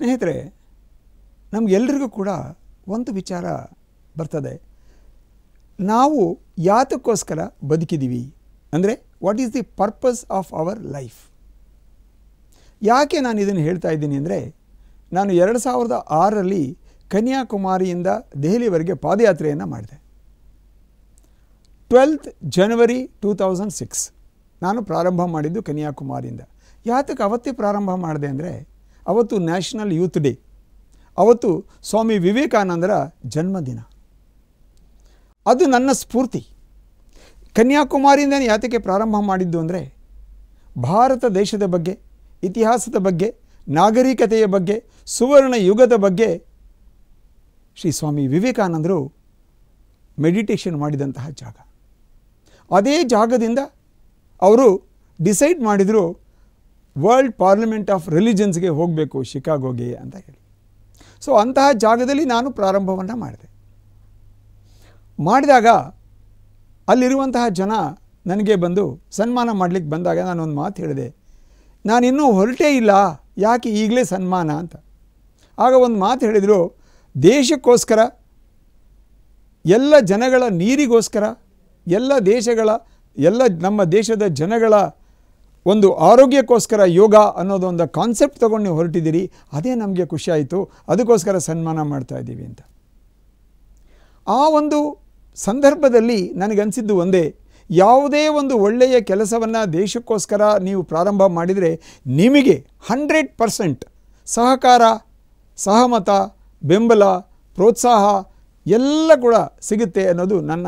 ಸ್ನೇಹಿತರೆ, ನಮಗೆಲ್ಲರಿಗೂ ಕೂಡ ಒಂದು ವಿಚಾರ ಬರ್ತದೆ, ನಾವು ಯಾತಕ್ಕೋಸ್ಕರ ಬದುಕಿದ್ದೀವಿ ಅಂದರೆ what is the purpose of our life. ಯಾಕೆ ನಾನು ಇದನ್ನು ಹೇಳ್ತಾ ಇದ್ದೀನಿ ಅಂದರೆ, ನಾನು 2006ರಲ್ಲಿ ಕನ್ಯಾಕುಮಾರಿಯಿಂದ ದೆಹಲಿವರೆಗೆ ಪಾದಯಾತ್ರೆಯನ್ನು ಮಾಡಿದೆ. 12th January 2006 ನಾನು ಪ್ರಾರಂಭ ಮಾಡಿದ್ದು ಕನ್ಯಾಕುಮಾರಿಯಿಂದ. ಯಾತಕ್ಕೆ ಅವತ್ತೇ ಪ್ರಾರಂಭ ಮಾಡಿದೆ ಅಂದರೆ, ಅವತ್ತು ನ್ಯಾಷನಲ್ ಯೂತ್ ಡೇ, ಅವತ್ತು ಸ್ವಾಮಿ ವಿವೇಕಾನಂದರ ಜನ್ಮದಿನ. ಅದು ನನ್ನ ಸ್ಫೂರ್ತಿ. ಕನ್ಯಾಕುಮಾರಿಯಿಂದ ಯಾತಕ್ಕೆ ಪ್ರಾರಂಭ ಮಾಡಿದ್ದು ಅಂದರೆ, ಭಾರತ ದೇಶದ ಬಗ್ಗೆ, ಇತಿಹಾಸದ ಬಗ್ಗೆ, ನಾಗರಿಕತೆಯ ಬಗ್ಗೆ, ಸುವರ್ಣ ಯುಗದ ಬಗ್ಗೆ ಶ್ರೀ ಸ್ವಾಮಿ ವಿವೇಕಾನಂದರು ಮೆಡಿಟೇಷನ್ ಮಾಡಿದಂತಹ ಜಾಗ. ಅದೇ ಜಾಗದಿಂದ ಅವರು ಡಿಸೈಡ್ ಮಾಡಿದರು ವರ್ಲ್ಡ್ ಪಾರ್ಲಿಮೆಂಟ್ ಆಫ್ ರಿಲಿಜನ್ಸ್ಗೆ ಹೋಗಬೇಕು ಶಿಕಾಗೋಗೆ ಅಂತ ಹೇಳಿ. ಸೊ ಅಂತಹ ಜಾಗದಲ್ಲಿ ನಾನು ಪ್ರಾರಂಭವನ್ನು ಮಾಡಿದಾಗ ಅಲ್ಲಿರುವಂತಹ ಜನ ನನಗೆ ಬಂದು ಸನ್ಮಾನ ಮಾಡಲಿಕ್ಕೆ ಬಂದಾಗ ನಾನೊಂದು ಮಾತು ಹೇಳಿದೆ, ನಾನಿನ್ನೂ ಹೊರಟೇ ಇಲ್ಲ, ಯಾಕೆ ಈಗಲೇ ಸನ್ಮಾನ ಅಂತ. ಆಗ ಒಂದು ಮಾತು ಹೇಳಿದರು, ದೇಶಕ್ಕೋಸ್ಕರ, ಎಲ್ಲ ಜನಗಳ ನೀರಿಗೋಸ್ಕರ, ಎಲ್ಲ ನಮ್ಮ ದೇಶದ ಜನಗಳ ಒಂದು ಆರೋಗ್ಯಕ್ಕೋಸ್ಕರ ಯೋಗ ಅನ್ನೋದೊಂದು ಕಾನ್ಸೆಪ್ಟ್ ತೊಗೊಂಡು ನೀವು ಹೊರಟಿದ್ದೀರಿ, ಅದೇ ನಮಗೆ ಖುಷಿಯಾಯಿತು, ಅದಕ್ಕೋಸ್ಕರ ಸನ್ಮಾನ ಮಾಡ್ತಾ ಇದ್ದೀವಿ ಅಂತ. ಆ ಒಂದು ಸಂದರ್ಭದಲ್ಲಿ ನನಗನ್ಸಿದ್ದು ಒಂದೇ, ಯಾವುದೇ ಒಂದು ಒಳ್ಳೆಯ ಕೆಲಸವನ್ನು ದೇಶಕ್ಕೋಸ್ಕರ ನೀವು ಪ್ರಾರಂಭ ಮಾಡಿದರೆ ನಿಮಗೆ 100% ಸಹಕಾರ, ಸಹಮತ, ಬೆಂಬಲ, ಪ್ರೋತ್ಸಾಹ ಎಲ್ಲ ಕೂಡ ಸಿಗುತ್ತೆ ಅನ್ನೋದು ನನ್ನ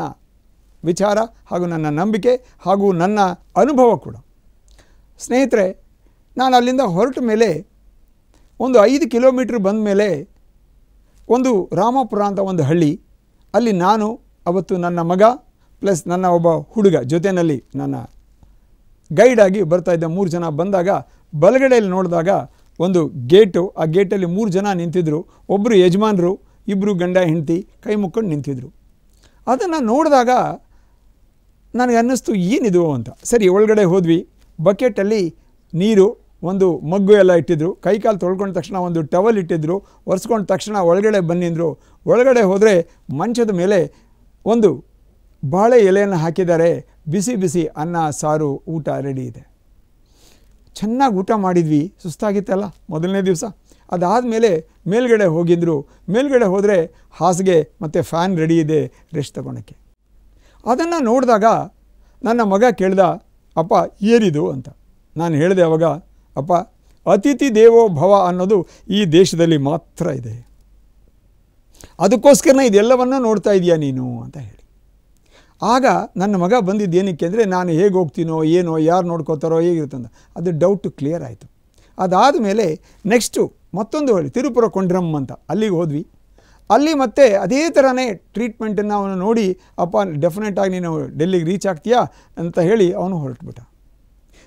ವಿಚಾರ ಹಾಗೂ ನನ್ನ ನಂಬಿಕೆ ಹಾಗೂ ನನ್ನ ಅನುಭವ ಕೂಡ. ಸ್ನೇಹಿತರೆ, ನಾನು ಅಲ್ಲಿಂದ ಹೊರಟ ಮೇಲೆ ಒಂದು 5 ಕಿಲೋಮೀಟ್ರ್ ಬಂದ ಮೇಲೆ ಒಂದು ರಾಮಪುರ ಅಂತ ಒಂದು ಹಳ್ಳಿ, ಅಲ್ಲಿ ನಾನು ಅವತ್ತು ನನ್ನ ಮಗ ಪ್ಲಸ್ ನನ್ನ ಒಬ್ಬ ಹುಡುಗ ಜೊತೆಯಲ್ಲಿ ನನ್ನ ಗೈಡಾಗಿ ಬರ್ತಾಯಿದ್ದ 3 ಜನ ಬಂದಾಗ, ಬಲಗಡೆಯಲ್ಲಿ ನೋಡಿದಾಗ ಒಂದು ಗೇಟು, ಆ ಗೇಟಲ್ಲಿ 3 ಜನ ನಿಂತಿದ್ದರು. ಒಬ್ಬರು ಯಜಮಾನರು, ಇಬ್ಬರು ಗಂಡ ಹೆಂಡತಿ ಕೈ ಮುಕ್ಕೊಂಡು ನಿಂತಿದ್ರು. ಅದನ್ನು ನೋಡಿದಾಗ ನನಗೆ ಅನ್ನಿಸ್ತು ಏನಿದು ಅಂತ. ಸರಿ, ಒಳಗಡೆ ಹೋದ್ವಿ. ಬಕೆಟಲ್ಲಿ ನೀರು, ಒಂದು ಮಗ್ಗು ಎಲ್ಲ ಇಟ್ಟಿದ್ರು. ಕೈಕಾಲು ತೊಳ್ಕೊಂಡ ತಕ್ಷಣ ಒಂದು ಟವಲ್ ಇಟ್ಟಿದ್ರು. ಒರೆಸ್ಕೊಂಡ ತಕ್ಷಣ ಒಳಗಡೆ ಬನ್ನಿದ್ರು. ಒಳಗಡೆ ಹೋದರೆ ಮಂಚದ ಮೇಲೆ ಒಂದು ಬಾಳೆ ಎಲೆಯನ್ನು ಹಾಕಿದ್ದಾರೆ. ಬಿಸಿ ಬಿಸಿ ಅನ್ನ ಸಾರು ಊಟ ರೆಡಿ ಇದೆ. ಚೆನ್ನಾಗಿ ಊಟ ಮಾಡಿದ್ವಿ. ಸುಸ್ತಾಗಿತ್ತಲ್ಲ ಮೊದಲನೇ ದಿವಸ. ಅದಾದಮೇಲೆ ಮೇಲ್ಗಡೆ ಹೋಗಿದ್ರು. ಮೇಲ್ಗಡೆ ಹೋದರೆ ಹಾಸಿಗೆ ಮತ್ತು ಫ್ಯಾನ್ ರೆಡಿ ಇದೆ ರೆಸ್ಟ್ ತಗೊಳಕ್ಕೆ. ಅದನ್ನು ನೋಡಿದಾಗ ನನ್ನ ಮಗ ಕೇಳ್ದ, ಅಪ್ಪ ಏನಿದು ಅಂತ. ನಾನು ಹೇಳಿದೆ ಅವಾಗ, ಅಪ್ಪ ಅತಿಥಿ ದೇವೋ ಭವ ಅನ್ನೋದು ಈ ದೇಶದಲ್ಲಿ ಮಾತ್ರ ಇದೆ, ಅದಕ್ಕೋಸ್ಕರನೇ ಇದೆಲ್ಲವನ್ನೂ ನೋಡ್ತಾ ಇದೆಯಾ ನೀನು ಅಂತ ಹೇಳಿ. ಆಗ ನನ್ನ ಮಗ ಬಂದಿದ್ದೇನಕ್ಕೆ ಅಂದರೆ, ನಾನು ಹೇಗೆ ಹೋಗ್ತೀನೋ ಏನೋ, ಯಾರು ನೋಡ್ಕೋತಾರೋ ಹೇಗಿರುತ್ತಂತ ಅದು ಡೌಟು ಕ್ಲಿಯರ್ ಆಯಿತು. ಅದಾದಮೇಲೆ ನೆಕ್ಸ್ಟು ಮತ್ತೊಂದು ಹಳ್ಳಿ ತಿರುಪುರಕೊಂಡ್ರಮ್ ಅಂತ, ಅಲ್ಲಿಗೆ ಹೋದ್ವಿ. ಅಲ್ಲಿ ಮತ್ತೆ ಅದೇ ಥರನೇ ಟ್ರೀಟ್ಮೆಂಟನ್ನು ಅವನು ನೋಡಿ, ಅಪ್ಪ ಡೆಫಿನೆಟಾಗಿ ನೀನು ಡೆಲ್ಲಿಗೆ ರೀಚ್ ಆಗ್ತೀಯಾ ಅಂತ ಹೇಳಿ ಅವನು ಹೊರಟುಬಿಟ್ಟ.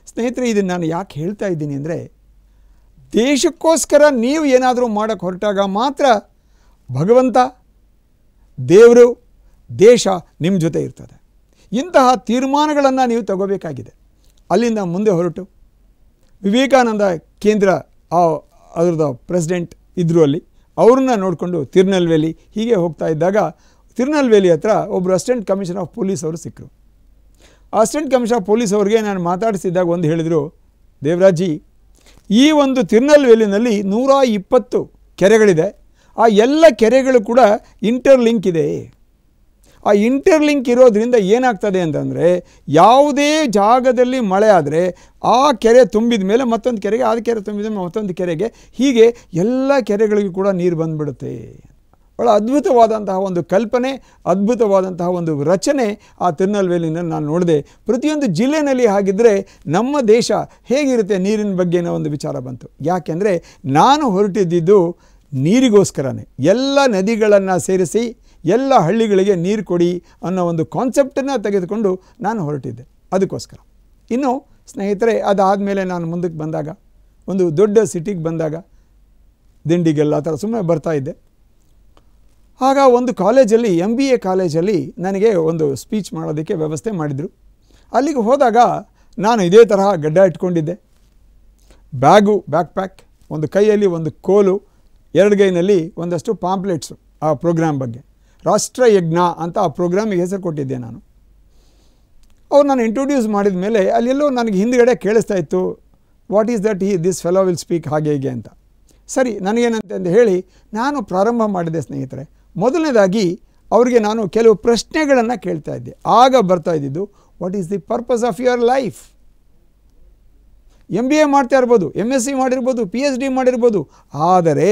ಸ್ನೇಹಿತರೆ, ಇದನ್ನು ನಾನು ಯಾಕೆ ಹೇಳ್ತಾ ಇದ್ದೀನಿ ಅಂದರೆ, ದೇಶಕ್ಕೋಸ್ಕರ ನೀವು ಏನಾದರೂ ಮಾಡೋಕ್ಕೆ ಹೊರಟಾಗ ಮಾತ್ರ ಭಗವಂತ, ದೇವರು, ದೇಶ ನಿಮ್ಮ ಜೊತೆ ಇರ್ತದೆ. ಇಂತಹ ತೀರ್ಮಾನಗಳನ್ನು ನೀವು ತಗೋಬೇಕಾಗಿದೆ. ಅಲ್ಲಿಂದ ಮುಂದೆ ಹೊರಟು ವಿವೇಕಾನಂದ ಕೇಂದ್ರ ಅದರದ ಪ್ರೆಸಿಡೆಂಟ್ ಇದ್ದರು ಅಲ್ಲಿ, ಅವ್ರನ್ನ ನೋಡಿಕೊಂಡು ತಿರುನಲ್ವೇಲಿ ಹೀಗೆ ಹೋಗ್ತಾ ಇದ್ದಾಗ ತಿರುನಲ್ವೇಲಿ ಹತ್ರ ಒಬ್ಬರು ಅಸಿಸ್ಟೆಂಟ್ ಕಮಿಷನರ್ ಆಫ್ ಪೊಲೀಸ್ ಅವರು ಸಿಕ್ಕರು. ಅಸಿಸ್ಟೆಂಟ್ ಕಮಿಷನರ್ ಆಫ್ ಪೊಲೀಸ್ ಅವ್ರಿಗೆ ನಾನು ಮಾತಾಡಿಸಿದಾಗ ಒಂದು ಹೇಳಿದರು, ದೇವರಾಜಿ, ಈ ಒಂದು ತಿರುನಲ್ವೇಲಿನಲ್ಲಿ 120 ಕೆರೆಗಳಿದೆ. ಆ ಎಲ್ಲ ಕೆರೆಗಳು ಕೂಡ ಇಂಟರ್ಲಿಂಕ್ ಇದೆ. ಆ ಇಂಟರ್ಲಿಂಕ್ ಇರೋದ್ರಿಂದ ಏನಾಗ್ತದೆ ಅಂತಂದರೆ, ಯಾವುದೇ ಜಾಗದಲ್ಲಿ ಮಳೆ ಆದರೆ ಆ ಕೆರೆ ತುಂಬಿದ ಮೇಲೆ ಮತ್ತೊಂದು ಕೆರೆಗೆ, ಆ ಕೆರೆ ತುಂಬಿದ ಮೇಲೆ ಮತ್ತೊಂದು ಕೆರೆಗೆ, ಹೀಗೆ ಎಲ್ಲ ಕೆರೆಗಳಿಗೂ ಕೂಡ ನೀರು ಬಂದುಬಿಡುತ್ತೆ. ಭಾಳ ಅದ್ಭುತವಾದಂತಹ ಒಂದು ಕಲ್ಪನೆ, ಅದ್ಭುತವಾದಂತಹ ಒಂದು ರಚನೆ ಆ ತಿರುನಲ್ವೇಲಿನಲ್ಲಿ ನಾನು ನೋಡಿದೆ. ಪ್ರತಿಯೊಂದು ಜಿಲ್ಲೆಯಲ್ಲಿ ಹಾಗಿದ್ದರೆ ನಮ್ಮ ದೇಶ ಹೇಗಿರುತ್ತೆ ನೀರಿನ ಬಗ್ಗೆನೋ ಒಂದು ವಿಚಾರ ಬಂತು. ಯಾಕೆಂದರೆ ನಾನು ಹೊರಟಿದ್ದು ನೀರಿಗೋಸ್ಕರನೇ. ಎಲ್ಲ ನದಿಗಳನ್ನು ಸೇರಿಸಿ ಎಲ್ಲ ಹಳ್ಳಿಗಳಿಗೆ ನೀರು ಕೊಡಿ ಅನ್ನೋ ಒಂದು ಕಾನ್ಸೆಪ್ಟನ್ನು ತೆಗೆದುಕೊಂಡು ನಾನು ಹೊರಟಿದ್ದೆ ಅದಕ್ಕೋಸ್ಕರ. ಇನ್ನು ಸ್ನೇಹಿತರೆ, ಅದಾದಮೇಲೆ ನಾನು ಮುಂದಕ್ಕೆ ಬಂದಾಗ, ಒಂದು ದೊಡ್ಡ ಸಿಟಿಗೆ ಬಂದಾಗ, ದಿಂಡಿಗೆಲ್ಲ ಆ ಥರ ಸುಮ್ಮನೆ ಬರ್ತಾಯಿದ್ದೆ. ಆಗ ಒಂದು ಕಾಲೇಜಲ್ಲಿ, MBA ಕಾಲೇಜಲ್ಲಿ ನನಗೆ ಒಂದು ಸ್ಪೀಚ್ ಮಾಡೋದಕ್ಕೆ ವ್ಯವಸ್ಥೆ ಮಾಡಿದರು. ಅಲ್ಲಿಗೆ ಹೋದಾಗ ನಾನು ಇದೇ ತರಹ ಗಡ್ಡ ಇಟ್ಕೊಂಡಿದ್ದೆ, ಬ್ಯಾಕ್ ಪ್ಯಾಕ್, ಒಂದು ಕೈಯಲ್ಲಿ ಒಂದು ಕೋಲು, ಎಡಗೈನಲ್ಲಿ ಒಂದಷ್ಟು ಪಾಂಪ್ಲೆಟ್ಸು ಆ ಪ್ರೋಗ್ರಾಮ್ ಬಗ್ಗೆ. ರಾಷ್ಟ್ರಯಜ್ಞ ಅಂತ ಆ ಪ್ರೋಗ್ರಾಮಿಗೆ ಹೆಸರು ಕೊಟ್ಟಿದ್ದೆ ನಾನು. ಅವ್ರು ನಾನು ಇಂಟ್ರೊಡ್ಯೂಸ್ ಮಾಡಿದ ಮೇಲೆ ಅಲ್ಲೆಲ್ಲೋ ನನಗೆ ಹಿಂದುಗಡೆ ಕೇಳಿಸ್ತಾ ಇತ್ತು, what is that this fellow will speak ಹಾಗೆ ಹೀಗೆ ಅಂತ. ಸರಿ, ನನಗೇನಂತ ಹೇಳಿ ನಾನು ಪ್ರಾರಂಭ ಮಾಡಿದೆ ಸ್ನೇಹಿತರೆ. ಮೊದಲನೇದಾಗಿ ಅವರಿಗೆ ನಾನು ಕೆಲವು ಪ್ರಶ್ನೆಗಳನ್ನು ಕೇಳ್ತಾ ಇದ್ದೆ. ಆಗ ಬರ್ತಾ ಇದ್ದಿದ್ದು, what is the purpose of your life? MBA ಮಾಡ್ತಾ ಇರ್ಬೋದು, MSc ಮಾಡಿರ್ಬೋದು, PhD ಮಾಡಿರ್ಬೋದು, ಆದರೆ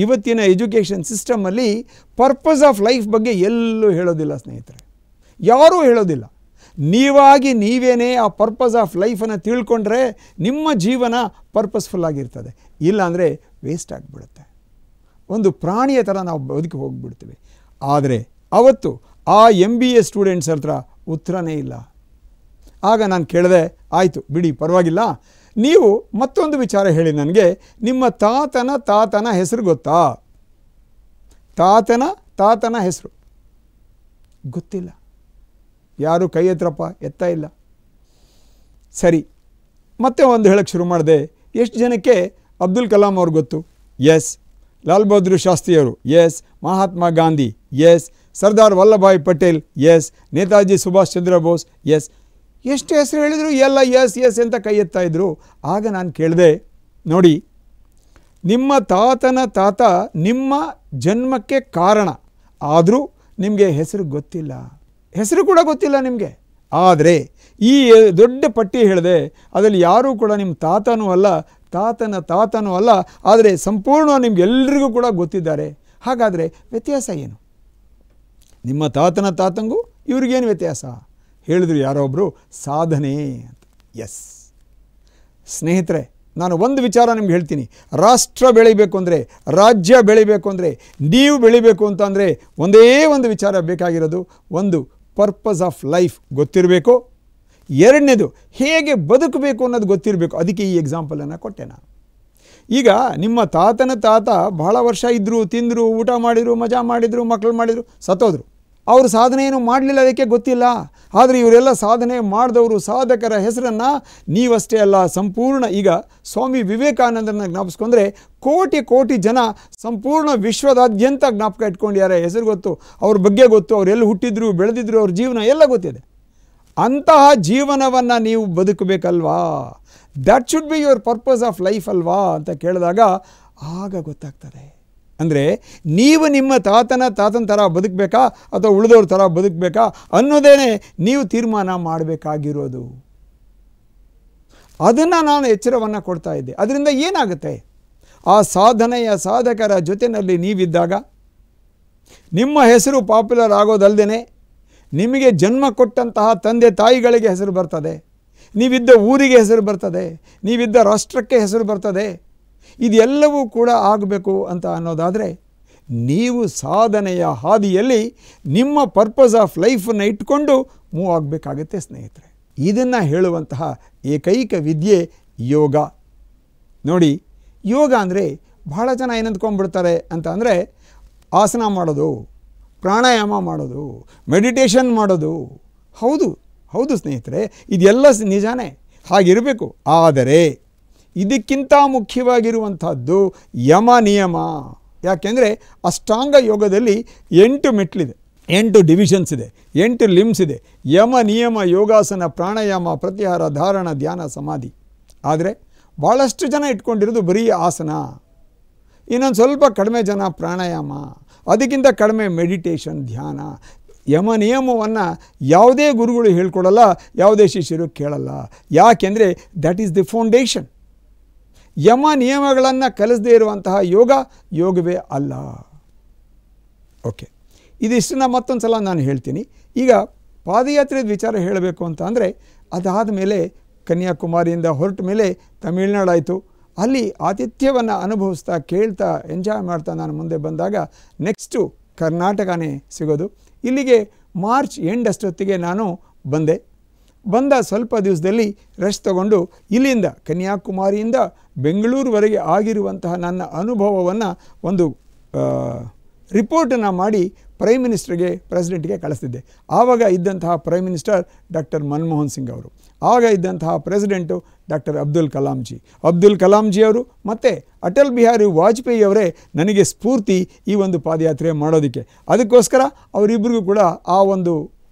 ಇವತ್ತಿನ ಎಜುಕೇಷನ್ ಸಿಸ್ಟಮಲ್ಲಿ ಪರ್ಪಸ್ ಆಫ್ ಲೈಫ್ ಬಗ್ಗೆ ಎಲ್ಲೂ ಹೇಳೋದಿಲ್ಲ ಸ್ನೇಹಿತರೆ, ಯಾರೂ ಹೇಳೋದಿಲ್ಲ. ನೀವೇನೇ ಆ ಪರ್ಪಸ್ ಆಫ್ ಲೈಫನ್ನು ತಿಳ್ಕೊಂಡ್ರೆ ನಿಮ್ಮ ಜೀವನ ಪರ್ಪಸ್ಫುಲ್ ಆಗಿರ್ತದೆ, ಇಲ್ಲಾಂದರೆ ವೇಸ್ಟ್ ಆಗಿಬಿಡುತ್ತೆ. ಒಂದು ಪ್ರಾಣಿಯ ಥರ ನಾವು ಬದುಕಿ ಹೋಗಿಬಿಡ್ತೀವಿ. ಆದರೆ ಅವತ್ತು ಆ MBA ಸ್ಟೂಡೆಂಟ್ಸ್ ಹತ್ರ ಉತ್ತರನೇ ಇಲ್ಲ. ಆಗ ನಾನು ಕೇಳಿದೆ, ಆಯಿತು ಬಿಡಿ ಪರವಾಗಿಲ್ಲ, ನೀವು ಮತ್ತೊಂದು ವಿಚಾರ ಹೇಳಿ ನನಗೆ, ನಿಮ್ಮ ತಾತನ ಹೆಸರು ಗೊತ್ತಾ? ತಾತನ ಹೆಸರು ಗೊತ್ತಿಲ್ಲ. ಯಾರು ಕೈ ಎತ್ತರಪ್ಪ, ಎತ್ತಾ ಇಲ್ಲ. ಸರಿ, ಮತ್ತೆ ಒಂದು ಹೇಳಕ್ಕೆ ಶುರು ಮಾಡಿದೆ. ಎಷ್ಟು ಜನಕ್ಕೆ ಅಬ್ದುಲ್ ಕಲಾಂ ಅವ್ರು ಗೊತ್ತು? ಎಸ್. ಲಾಲ್ ಬಹದ್ದೂರ್ ಶಾಸ್ತ್ರಿಯವರು? Yes. Mahatma Gandhi? Yes. Sardar Vallabhbhai Patel? Yes. Netaji Subhash Chandra Bose? Yes. ಎಷ್ಟು ಹೆಸರು ಹೇಳಿದರು ಎಲ್ಲ ಎಸ್ ಎಸ್ ಅಂತ ಕೈ ಎತ್ತಾ ಇದ್ರು. ಆಗ ನಾನು ಕೇಳಿದೆ, ನೋಡಿ, ನಿಮ್ಮ ತಾತ ನಿಮ್ಮ ಜನ್ಮಕ್ಕೆ ಕಾರಣ, ಆದರೂ ನಿಮಗೆ ಹೆಸರು ಗೊತ್ತಿಲ್ಲ, ಹೆಸರು ಕೂಡ ಗೊತ್ತಿಲ್ಲ ನಿಮಗೆ. ಆದರೆ ಈ ದೊಡ್ಡ ಪಟ್ಟಿ ಹೇಳಿದೆ, ಅದರಲ್ಲಿ ಯಾರೂ ಕೂಡ ನಿಮ್ಮ ತಾತನೂ ಅಲ್ಲ, ತಾತನೂ ಅಲ್ಲ, ಆದರೆ ಸಂಪೂರ್ಣ ನಿಮಗೆಲ್ಲರಿಗೂ ಕೂಡ ಗೊತ್ತಿದ್ದಾರೆ. ಹಾಗಾದರೆ ವ್ಯತ್ಯಾಸ ಏನು? ನಿಮ್ಮ ತಾತಂಗೂ ಇವ್ರಿಗೇನು ವ್ಯತ್ಯಾಸ? ಹೇಳಿದ್ರು ಯಾರೋ ಒಬ್ಬರು, ಸಾಧನೆ ಅಂತ. ಎಸ್ ಸ್ನೇಹಿತರೆ, ನಾನು ಒಂದು ವಿಚಾರ ನಿಮ್ಗೆ ಹೇಳ್ತೀನಿ. ರಾಷ್ಟ್ರ ಬೆಳಿಬೇಕು ಅಂದರೆ, ರಾಜ್ಯ ಬೆಳಿಬೇಕು ಅಂದರೆ, ನೀವು ಬೆಳಿಬೇಕು ಅಂತಂದರೆ ಒಂದೇ ಒಂದು ವಿಚಾರ ಬೇಕಾಗಿರೋದು, ಒಂದು ಪರ್ಪಸ್ ಆಫ್ ಲೈಫ್ ಗೊತ್ತಿರಬೇಕು, ಎರಡನೇದು ಹೇಗೆ ಬದುಕಬೇಕು ಅನ್ನೋದು ಗೊತ್ತಿರಬೇಕು. ಅದಕ್ಕೆ ಈ ಎಕ್ಸಾಂಪಲನ್ನು ಕೊಟ್ಟೆ ನಾನು. ಈಗ ನಿಮ್ಮ ತಾತ ಬಹಳ ವರ್ಷ ಇದ್ದರು, ತಿಂದರು, ಊಟ ಮಾಡಿದರು, ಮಜಾ ಮಾಡಿದರು, ಮಕ್ಕಳು ಮಾಡಿದರು, ಸತ್ತೋದ್ರು. ಅವರು ಸಾಧನೆ ಏನು ಮಾಡಲಿಲ್ಲ, ಅದಕ್ಕೆ ಗೊತ್ತಿಲ್ಲ. ಆದರೆ ಇವರೆಲ್ಲ ಸಾಧನೆ ಮಾಡಿದವರು, ಸಾಧಕರ ಹೆಸರನ್ನು ನೀವಷ್ಟೇ ಅಲ್ಲ, ಸಂಪೂರ್ಣ ಈಗ ಸ್ವಾಮಿ ವಿವೇಕಾನಂದರನ್ನ ಜ್ಞಾಪಿಸ್ಕೊಂಡ್ರೆ ಕೋಟಿ ಜನ ಸಂಪೂರ್ಣ ವಿಶ್ವದಾದ್ಯಂತ ಜ್ಞಾಪಕ ಇಟ್ಕೊಂಡಿದ್ದಾರೆ. ಹೆಸರು ಗೊತ್ತು, ಅವ್ರ ಬಗ್ಗೆ ಗೊತ್ತು, ಅವ್ರು ಎಲ್ಲಿ ಹುಟ್ಟಿದ್ರು, ಬೆಳೆದಿದ್ರು, ಅವ್ರ ಜೀವನ ಎಲ್ಲ ಗೊತ್ತಿದೆ. ಅಂತಹ ಜೀವನವನ್ನು ನೀವು ಬದುಕಬೇಕಲ್ವಾ? That should be your purpose of life ಅಲ್ವಾ ಅಂತ ಕೇಳಿದಾಗ ಆಗ ಗೊತ್ತಾಗ್ತದೆ. ಅಂದರೆ ನೀವು ನಿಮ್ಮ ತಾತನ ಥರ ಬದುಕಬೇಕಾ ಅಥವಾ ಉಳಿದವ್ರ ಥರ ಬದುಕಬೇಕಾ ಅನ್ನೋದೇನೆ ನೀವು ತೀರ್ಮಾನ ಮಾಡಬೇಕಾಗಿರೋದು. ಅದನ್ನು ನಾನು ಎಚ್ಚರವನ್ನು ಕೊಡ್ತಾ ಇದ್ದೆ. ಅದರಿಂದ ಏನಾಗುತ್ತೆ? ಆ ಸಾಧಕರ ಜೊತೆಯಲ್ಲಿ ನೀವಿದ್ದಾಗ ನಿಮ್ಮ ಹೆಸರು ಪಾಪ್ಯುಲರ್ ಆಗೋದಲ್ಲದೆ ನಿಮಗೆ ಜನ್ಮ ಕೊಟ್ಟಂತಹ ತಂದೆ ತಾಯಿಗಳಿಗೆ ಹೆಸರು ಬರ್ತದೆ, ನೀವಿದ್ದ ಊರಿಗೆ ಹೆಸರು ಬರ್ತದೆ, ನೀವಿದ್ದ ರಾಷ್ಟ್ರಕ್ಕೆ ಹೆಸರು ಬರ್ತದೆ. ಇದೆಲ್ಲವೂ ಕೂಡ ಆಗಬೇಕು ಅಂತ ಅನ್ನೋದಾದರೆ ನೀವು ಸಾಧನೆಯ ಹಾದಿಯಲ್ಲಿ ನಿಮ್ಮ ಪರ್ಪಸ್ ಆಫ್ ಲೈಫನ್ನು ಇಟ್ಕೊಂಡು ಮೂವ್ ಆಗಬೇಕಾಗತ್ತೆ ಸ್ನೇಹಿತರೆ. ಇದನ್ನು ಹೇಳುವಂತಹ ಏಕೈಕ ವಿದ್ಯೆ ಯೋಗ. ನೋಡಿ, ಯೋಗ ಅಂದರೆ ಬಹಳ ಜನ ಏನಂದ್ಕೊಂಡ್ಬಿಡ್ತಾರೆ ಅಂತ ಅಂದರೆ ಆಸನ ಮಾಡೋದು, ಪ್ರಾಣಾಯಾಮ ಮಾಡೋದು, ಮೆಡಿಟೇಷನ್ ಮಾಡೋದು. ಹೌದು ಸ್ನೇಹಿತರೆ, ಇದೆಲ್ಲ ನಿಜಾನೇ, ಹಾಗಿರಬೇಕು. ಆದರೆ ಇದಕ್ಕಿಂತ ಮುಖ್ಯವಾಗಿರುವಂಥದ್ದು ಯಮ ನಿಯಮ. ಯಾಕೆಂದರೆ ಅಷ್ಟಾಂಗ ಯೋಗದಲ್ಲಿ 8 ಮೆಟ್ಲಿದೆ, 8 ಡಿವಿಷನ್ಸ್ ಇದೆ, 8 ಲಿಮ್ಸ್ ಇದೆ. ಯಮ ನಿಯಮ, ಯೋಗಾಸನ, ಪ್ರಾಣಾಯಾಮ, ಪ್ರತ್ಯಾಹಾರ, ಧಾರಣ, ಧ್ಯಾನ, ಸಮಾಧಿ. ಆದರೆ ಭಾಳಷ್ಟು ಜನ ಇಟ್ಕೊಂಡಿರೋದು ಬರೀ ಆಸನ, ಇನ್ನೊಂದು ಸ್ವಲ್ಪ ಕಡಿಮೆ ಜನ ಪ್ರಾಣಾಯಾಮ, ಅದಕ್ಕಿಂತ ಕಡಿಮೆ ಮೆಡಿಟೇಷನ್, ಧ್ಯಾನ. ಯಮ ನಿಯಮವನ್ನು ಯಾವುದೇ ಗುರುಗಳು ಹೇಳ್ಕೊಡಲ್ಲ, ಯಾವುದೇ ಶಿಷ್ಯರು ಕೇಳಲ್ಲ. ಯಾಕೆಂದರೆ ದ್ಯಾಟ್ ಈಸ್ ದಿ ಫೌಂಡೇಶನ್. ಯಮ ನಿಯಮಗಳನ್ನು ಕಲಿಸದೇ ಇರುವಂತಹ ಯೋಗವೇ ಅಲ್ಲ. ಓಕೆ, ಇದಿಷ್ಟನ್ನು ಮತ್ತೊಂದು ಸಲ ನಾನು ಹೇಳ್ತೀನಿ. ಈಗ ಪಾದಯಾತ್ರೆಯ ವಿಚಾರ ಹೇಳಬೇಕು ಅಂತ ಅಂದರೆ, ಅದಾದ ಮೇಲೆ ಕನ್ಯಾಕುಮಾರಿಯಿಂದ ಹೊರಟ ಮೇಲೆ ತಮಿಳ್ನಾಡು ಆಯಿತು. ಅಲ್ಲಿ ಆತಿಥ್ಯವನ್ನು ಅನುಭವಿಸ್ತಾ, ಕೇಳ್ತಾ, ಎಂಜಾಯ್ ಮಾಡ್ತಾ ನಾನು ಮುಂದೆ ಬಂದಾಗ ನೆಕ್ಸ್ಟು ಕರ್ನಾಟಕನೇ ಸಿಗೋದು. ಇಲ್ಲಿಗೆ ಮಾರ್ಚ್ ಎಂಡ್ ಅಷ್ಟೊತ್ತಿಗೆ ನಾನು ಬಂದ ಸ್ವಲ್ಪ ದಿವಸದಲ್ಲಿ ರೆಸ್ಟ್ ತಗೊಂಡು ಇಲ್ಲಿಂದ ಕನ್ಯಾಕುಮಾರಿಯಿಂದ ಬೆಂಗಳೂರುವರೆಗೆ ಆಗಿರುವಂತಹ ನನ್ನ ಅನುಭವವನ್ನು ಒಂದು ರಿಪೋರ್ಟನ್ನು ಮಾಡಿ ಪ್ರೆಸಿಡೆಂಟ್ಗೆ ಕಳಿಸ್ತಿದ್ದೆ. ಆವಾಗ ಇದ್ದಂತಹ prime minister doctor Manmohan Singh ಅವರು. ಆಗ ಇದ್ದಂತಹ ಪ್ರೆಸಿಡೆಂಟು ಡಾಕ್ಟರ್ ಅಬ್ದುಲ್ ಕಲಾಂಜಿ ಅವರು ಮತ್ತು ಅಟಲ್ ಬಿಹಾರಿ ವಾಜಪೇಯಿ ಅವರೇ ನನಗೆ ಸ್ಫೂರ್ತಿ ಈ ಒಂದು ಪಾದಯಾತ್ರೆ ಮಾಡೋದಕ್ಕೆ. ಅದಕ್ಕೋಸ್ಕರ ಅವರಿಬ್ಬರಿಗೂ ಕೂಡ ಆ ಒಂದು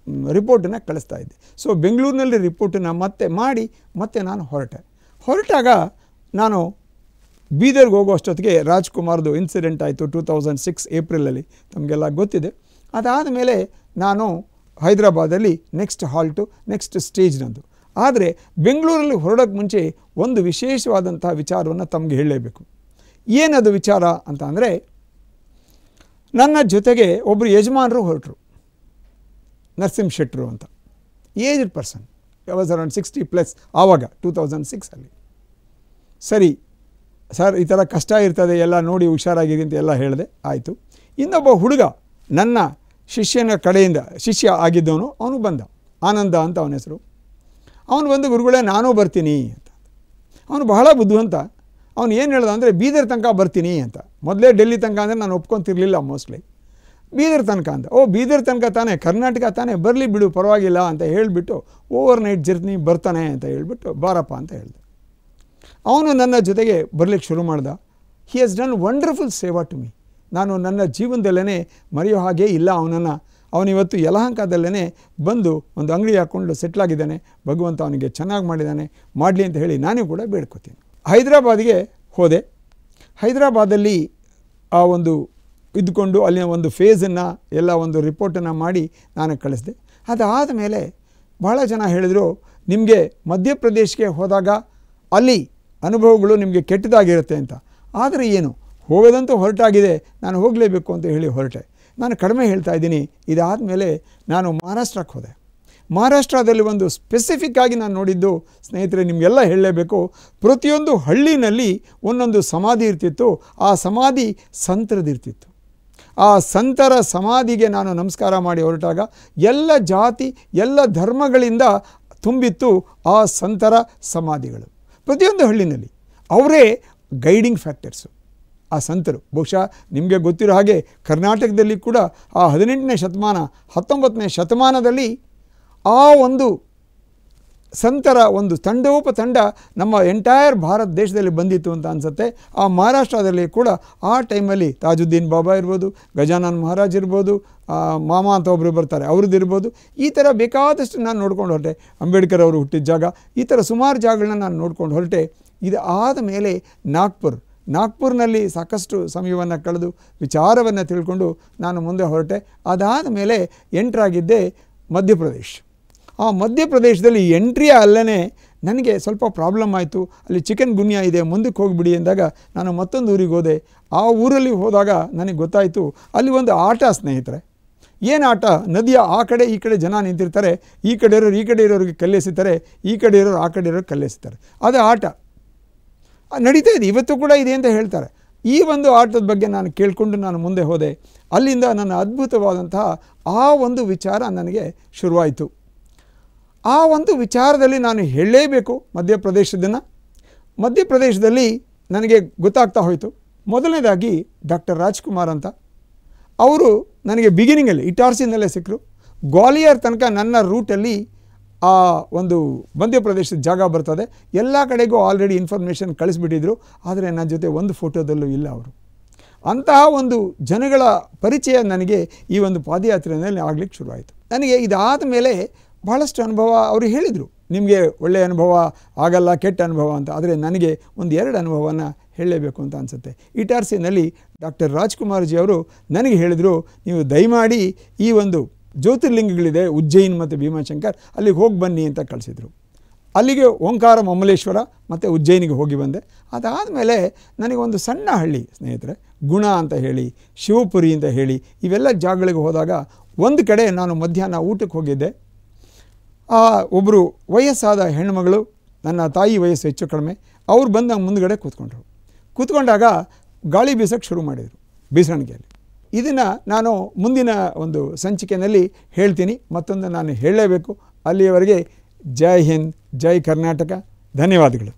ರಿಪೋರ್ಟನ್ನು ಕಳಿಸ್ತಾ ಇದ್ದೆ. ಸೊ ಬೆಂಗಳೂರಿನಲ್ಲಿ ರಿಪೋರ್ಟನ್ನು ಮತ್ತೆ ನಾನು ಹೊರಟಾಗ ನಾನು ಬೀದರ್ಗೆ ಹೋಗೋ ಅಷ್ಟೊತ್ತಿಗೆ ರಾಜ್ಕುಮಾರ್ದು ಇನ್ಸಿಡೆಂಟ್ ಆಯಿತು 2006 ಏಪ್ರಿಲಲ್ಲಿ, ತಮಗೆಲ್ಲ ಗೊತ್ತಿದೆ. ಅದಾದ ಮೇಲೆ ನಾನು ಹೈದರಾಬಾದಲ್ಲಿ ನೆಕ್ಸ್ಟ್ ಹಾಲ್ಟು, ನೆಕ್ಸ್ಟ್ ಸ್ಟೇಜ್ ನಂದು. ಆದರೆ ಬೆಂಗಳೂರಲ್ಲಿ ಹೊರಡೋಕ್ಕೆ ಮುಂಚೆ ಒಂದು ವಿಶೇಷವಾದಂಥ ವಿಚಾರವನ್ನು ತಮಗೆ ಹೇಳಲೇಬೇಕು. ಏನದು ವಿಚಾರ ಅಂತ ಅಂದರೆ, ನನ್ನ ಜೊತೆಗೆ ಒಬ್ಬರು ಯಜಮಾನರು ಹೊರಟರು, ನರಸಿಂಹ ಶೆಟ್ಟರು ಅಂತ, ಏಜ್ಡ್ ಪರ್ಸನ್, ವಾಸ್ ಅರೌಂಡ್ 60+ ಆವಾಗ 2006ಅಲ್ಲಿ. ಸರಿ ಸರ್, ಈ ಥರ ಕಷ್ಟ ಇರ್ತದೆ, ಎಲ್ಲ ನೋಡಿ ಹುಷಾರಾಗಿರಿ ಅಂತ ಎಲ್ಲ ಹೇಳಿದೆ. ಆಯಿತು. ಇನ್ನೊಬ್ಬ ಹುಡುಗ ನನ್ನ ಶಿಷ್ಯನ ಕಡೆಯಿಂದ ಶಿಷ್ಯ ಆಗಿದ್ದವನು, ಅವನು ಬಂದ, ಆನಂದ ಅಂತ ಅವನ ಹೆಸರು. ಅವನು ಬಂದು, ಗುರುಗಳೇ ನಾನು ಬರ್ತೀನಿ ಅಂತ. ಅವನು ಬಹಳ ಬುದ್ಧಿವಂತ. ಅವನು ಏನು ಹೇಳ್ದ ಅಂದರೆ, ಬೀದರ್ ತನಕ ಬರ್ತೀನಿ ಅಂತ. ಮೊದಲೇ ಡೆಲ್ಲಿ ತನಕ ಅಂದರೆ ನಾನು ಒಪ್ಕೊತಿರ್ಲಿಲ್ಲ ಮೋಸ್ಟ್ಲಿ. ಬೀದರ್ ತನಕ ಅಂತ. ಬೀದರ್ ತನಕ ತಾನೇ, ಕರ್ನಾಟಕ ತಾನೇ, ಬರಲಿ ಬಿಡು ಪರವಾಗಿಲ್ಲ ಅಂತ ಹೇಳಿಬಿಟ್ಟು, ಓವರ್ ನೈಟ್ ಜರ್ನಿ ಬರ್ತಾನೆ ಅಂತ ಹೇಳಿಬಿಟ್ಟು, ಬಾರಪ್ಪ ಅಂತ ಹೇಳಿದೆ. ಅವನು ನನ್ನ ಜೊತೆಗೆ ಬರಲಿಕ್ಕೆ ಶುರು ಮಾಡ್ದ. ಹಿ ಹ್ಯಾಸ್ ಡನ್ ವಂಡರ್ಫುಲ್ ಸೇವಾ ಟು ಮೀ. ನಾನು ನನ್ನ ಜೀವನದಲ್ಲೇ ಮರೆಯೋ ಹಾಗೆ ಇಲ್ಲ ಅವನನ್ನು. ಅವನಿವತ್ತು ಯಲಹಂಕದಲ್ಲೇ ಬಂದು ಒಂದು ಅಂಗಡಿ ಹಾಕ್ಕೊಂಡು ಸೆಟ್ಲಾಗಿದ್ದಾನೆ. ಭಗವಂತ ಅವನಿಗೆ ಚೆನ್ನಾಗಿ ಮಾಡಿದ್ದಾನೆ, ಮಾಡಲಿ ಅಂತ ಹೇಳಿ ನಾನು ಕೂಡ ಬೇಡ್ಕೋತೀನಿ. ಹೈದರಾಬಾದಿಗೆ ಹೋದೆ. ಹೈದರಾಬಾದಲ್ಲಿ ಆ ಒಂದು ಇದ್ದುಕೊಂಡು ಅಲ್ಲಿನ ಒಂದು ಫೇಸನ್ನು ಎಲ್ಲ ಒಂದು ರಿಪೋರ್ಟನ್ನು ಮಾಡಿ ನಾನು ಕಳಿಸಿದೆ. ಅದಾದ ಮೇಲೆ ಭಾಳ ಜನ ಹೇಳಿದರು, ನಿಮಗೆ ಮಧ್ಯಪ್ರದೇಶಕ್ಕೆ ಹೋದಾಗ ಅಲ್ಲಿ ಅನುಭವಗಳು ನಿಮಗೆ ಕೆಟ್ಟದಾಗಿರುತ್ತೆ ಅಂತ. ಆದರೆ ಏನು, ಹೋಗೋದಂತೂ ಹೊರಟಾಗಿದೆ, ನಾನು ಹೋಗಲೇಬೇಕು ಅಂತ ಹೇಳಿ ಹೊರಟೆ. ನಾನು ಕಡಿಮೆ ಹೇಳ್ತಾ ಇದ್ದೀನಿ. ಇದಾದ ಮೇಲೆ ನಾನು ಮಹಾರಾಷ್ಟ್ರಕ್ಕೆ ಹೋದೆ. ಮಹಾರಾಷ್ಟ್ರದಲ್ಲಿ ಒಂದು ಸ್ಪೆಸಿಫಿಕ್ಕಾಗಿ ನಾನು ನೋಡಿದ್ದು, ಸ್ನೇಹಿತರೆ ನಿಮಗೆಲ್ಲ ಹೇಳಲೇಬೇಕು, ಪ್ರತಿಯೊಂದು ಹಳ್ಳಿನಲ್ಲಿ ಒಂದೊಂದು ಸಮಾಧಿ ಇರ್ತಿತ್ತು. ಆ ಸಮಾಧಿ ಸಂತರದಿರ್ತಿತ್ತು. ಆ ಸಂತರ ಸಮಾಧಿಗೆ ನಾನು ನಮಸ್ಕಾರ ಮಾಡಿ ಹೊರಟಾಗ ಎಲ್ಲ ಜಾತಿ ಎಲ್ಲ ಧರ್ಮಗಳಿಂದ ತುಂಬಿತ್ತು ಆ ಸಂತರ ಸಮಾಧಿಗಳು. ಪ್ರತಿಯೊಂದು ಹಳ್ಳಿನಲ್ಲಿ ಅವರೇ ಗೈಡಿಂಗ್ ಫ್ಯಾಕ್ಟರ್ಸು ಆ ಸಂತರು. ಬಹುಶಃ ನಿಮಗೆ ಗೊತ್ತಿರೋ ಹಾಗೆ ಕರ್ನಾಟಕದಲ್ಲಿ ಕೂಡ ಆ 18ನೇ ಶತಮಾನ 19ನೇ ಶತಮಾನದಲ್ಲಿ ಆ ಒಂದು ಸಂತರ ಒಂದು ತಂಡೋಪತಂಡ ನಮ್ಮ ಎಂಟೈರ್ ಭಾರತ ದೇಶದಲ್ಲಿ ಬಂದಿತ್ತು ಅಂತ ಅನಿಸುತ್ತೆ. ಆ ಮಹಾರಾಷ್ಟ್ರದಲ್ಲಿ ಕೂಡ ಆ ಟೈಮಲ್ಲಿ ತಾಜುದ್ದೀನ್ ಬಾಬಾ ಇರ್ಬೋದು, ಗಜಾನನ್ ಮಹಾರಾಜ್ ಇರ್ಬೋದು, ಮಾಮಾ ಅಂತ ಒಬ್ಬರು ಬರ್ತಾರೆ ಅವ್ರದ್ದು ಇರ್ಬೋದು. ಈ ಥರ ಬೇಕಾದಷ್ಟು ನಾನು ನೋಡ್ಕೊಂಡು ಹೊರಟೆ. ಅಂಬೇಡ್ಕರ್ ಅವರು ಹುಟ್ಟಿದ ಜಾಗ, ಈ ಥರ ಸುಮಾರು ಜಾಗಗಳನ್ನ ನಾನು ನೋಡ್ಕೊಂಡು ಹೊರಟೆ. ಇದು ಆದ ಮೇಲೆ ನಾಗ್ಪುರ್ನಲ್ಲಿ ಸಾಕಷ್ಟು ಸಮಯವನ್ನು ಕಳೆದು ವಿಚಾರವನ್ನು ತಿಳ್ಕೊಂಡು ನಾನು ಮುಂದೆ ಹೊರಟೆ. ಅದಾದ ಮೇಲೆ ಎಂಟ್ರಾಗಿದ್ದೆ ಮಧ್ಯಪ್ರದೇಶ್. ಆ ಮಧ್ಯಪ್ರದೇಶದಲ್ಲಿ ಎಂಟ್ರಿಯ ಅಲ್ಲೇ ನನಗೆ ಸ್ವಲ್ಪ ಪ್ರಾಬ್ಲಮ್ ಆಯಿತು. ಅಲ್ಲಿ ಚಿಕನ್ ಗುನ್ಯಾ ಇದೆ, ಮುಂದಕ್ಕೆ ಹೋಗಿಬಿಡಿ ಎಂದಾಗ ನಾನು ಮತ್ತೊಂದು ಊರಿಗೆ ಹೋದೆ. ಆ ಊರಲ್ಲಿ ಹೋದಾಗ ನನಗೆ ಗೊತ್ತಾಯಿತು, ಅಲ್ಲಿ ಒಂದು ಆಟ ಸ್ನೇಹಿತರೆ. ಏನು ಆಟ? ನದಿಯ ಆ ಕಡೆ ಈ ಕಡೆ ಜನ ನಿಂತಿರ್ತಾರೆ, ಈ ಕಡೆ ಇರೋರು ಈ ಕಡೆ ಇರೋರಿಗೆ ಕಲ್ಲೆಸಿತಾರೆ, ಈ ಕಡೆ ಇರೋರು ಆ ಕಡೆ ಇರೋರು ಕಲ್ಲೆಸಿತಾರೆ. ಅದು ಆಟ ನಡೀತಾ ಇದೆ, ಇವತ್ತು ಕೂಡ ಇದೆ ಅಂತ ಹೇಳ್ತಾರೆ. ಈ ಒಂದು ಆಟದ ಬಗ್ಗೆ ನಾನು ಕೇಳಿಕೊಂಡು ನಾನು ಮುಂದೆ ಹೋದೆ. ಅಲ್ಲಿಂದ ನನ್ನ ಅದ್ಭುತವಾದಂತಹ ಆ ಒಂದು ವಿಚಾರ ನನಗೆ ಶುರುವಾಯಿತು. ಆ ಒಂದು ವಿಚಾರದಲ್ಲಿ ನಾನು ಹೇಳಲೇಬೇಕು ಮಧ್ಯಪ್ರದೇಶದಲ್ಲಿ ನನಗೆ ಗೊತ್ತಾಗ್ತಾ ಹೋಯಿತು. ಮೊದಲನೇದಾಗಿ ಡಾಕ್ಟರ್ ರಾಜ್ಕುಮಾರ್ ಅಂತ ಅವರು ನನಗೆ ಬಿಗಿನಿಂಗಲ್ಲಿ ಇಟಾರ್ಸಿನಲ್ಲೇ ಸಿಕ್ಕರು. ಗ್ವಾಲಿಯರ್ ತನಕ ನನ್ನ ರೂಟಲ್ಲಿ ಆ ಒಂದು ಮಧ್ಯಪ್ರದೇಶದ ಜಾಗ ಬರ್ತದೆ. ಎಲ್ಲ ಕಡೆಗೂ ಆಲ್ರೆಡಿ ಇನ್ಫಾರ್ಮೇಷನ್ ಕಳಿಸ್ಬಿಟ್ಟಿದ್ರು. ಆದರೆ ನನ್ನ ಜೊತೆ ಒಂದು ಫೋಟೋದಲ್ಲೂ ಇಲ್ಲ ಅವರು. ಅಂತಹ ಒಂದು ಜನಗಳ ಪರಿಚಯ ನನಗೆ ಈ ಒಂದು ಪಾದಯಾತ್ರೆಯಲ್ಲಿ ಆಗಲಿಕ್ಕೆ ಶುರುವಾಯಿತು. ನನಗೆ ಇದಾದ ಮೇಲೆ ಭಾಳಷ್ಟು ಅನುಭವ ಅವರು ಹೇಳಿದರು, ನಿಮಗೆ ಒಳ್ಳೆಯ ಅನುಭವ ಆಗಲ್ಲ, ಕೆಟ್ಟ ಅನುಭವ ಅಂತ. ಆದರೆ ನನಗೆ 1-2 ಅನುಭವನ ಹೇಳಲೇಬೇಕು ಅಂತ ಅನಿಸುತ್ತೆ. ಇಟಾರ್ಸಿನಲ್ಲಿ ಡಾಕ್ಟರ್ ರಾಜ್ಕುಮಾರ್ಜಿಯವರು ನನಗೆ ಹೇಳಿದರು, ನೀವು ದಯಮಾಡಿ ಈ ಒಂದು ಜ್ಯೋತಿರ್ಲಿಂಗಗಳಿದೆ ಉಜ್ಜಯಿನ್ ಮತ್ತು ಭೀಮಾಶಂಕರ್, ಅಲ್ಲಿಗೆ ಹೋಗಿ ಬನ್ನಿ ಅಂತ ಕಳಿಸಿದರು. ಅಲ್ಲಿಗೆ ಓಂಕಾರ ಮಮಲೇಶ್ವರ ಮತ್ತು ಉಜ್ಜಯಿನಿಗೆ ಹೋಗಿ ಬಂದೆ. ಅದಾದ ಮೇಲೆ ನನಗೊಂದು ಸಣ್ಣ ಹಳ್ಳಿ ಸ್ನೇಹಿತರೆ, ಗುಣ ಅಂತ ಹೇಳಿ, ಶಿವಪುರಿ ಅಂತ ಹೇಳಿ, ಇವೆಲ್ಲ ಜಾಗಗಳಿಗೆ ಹೋದಾಗ ಒಂದು ಕಡೆ ನಾನು ಮಧ್ಯಾಹ್ನ ಊಟಕ್ಕೆ ಹೋಗಿದ್ದೆ. ಒಬ್ಬರು ವಯಸ್ಸಾದ ಹೆಣ್ಣುಮಗಳು, ನನ್ನ ತಾಯಿ ವಯಸ್ಸು ಹೆಚ್ಚು ಕಡಿಮೆ, ಅವ್ರು ಬಂದು ಮುಂದುಗಡೆ ಕೂತ್ಕೊಂಡಾಗ ಗಾಳಿ ಬೀಸೋಕ್ಕೆ ಶುರು ಮಾಡಿದರು ಬೀಸಣಿಗೆಯಲ್ಲಿ. ಇದನ್ನು ನಾನು ಮುಂದಿನ ಒಂದು ಸಂಚಿಕೆಯಲ್ಲಿ ಹೇಳ್ತೀನಿ. ಮತ್ತೊಂದು ನಾನು ಹೇಳಲೇಬೇಕು. ಅಲ್ಲಿಯವರೆಗೆ ಜೈ ಹಿಂದ್, ಜೈ ಕರ್ನಾಟಕ, ಧನ್ಯವಾದಗಳು.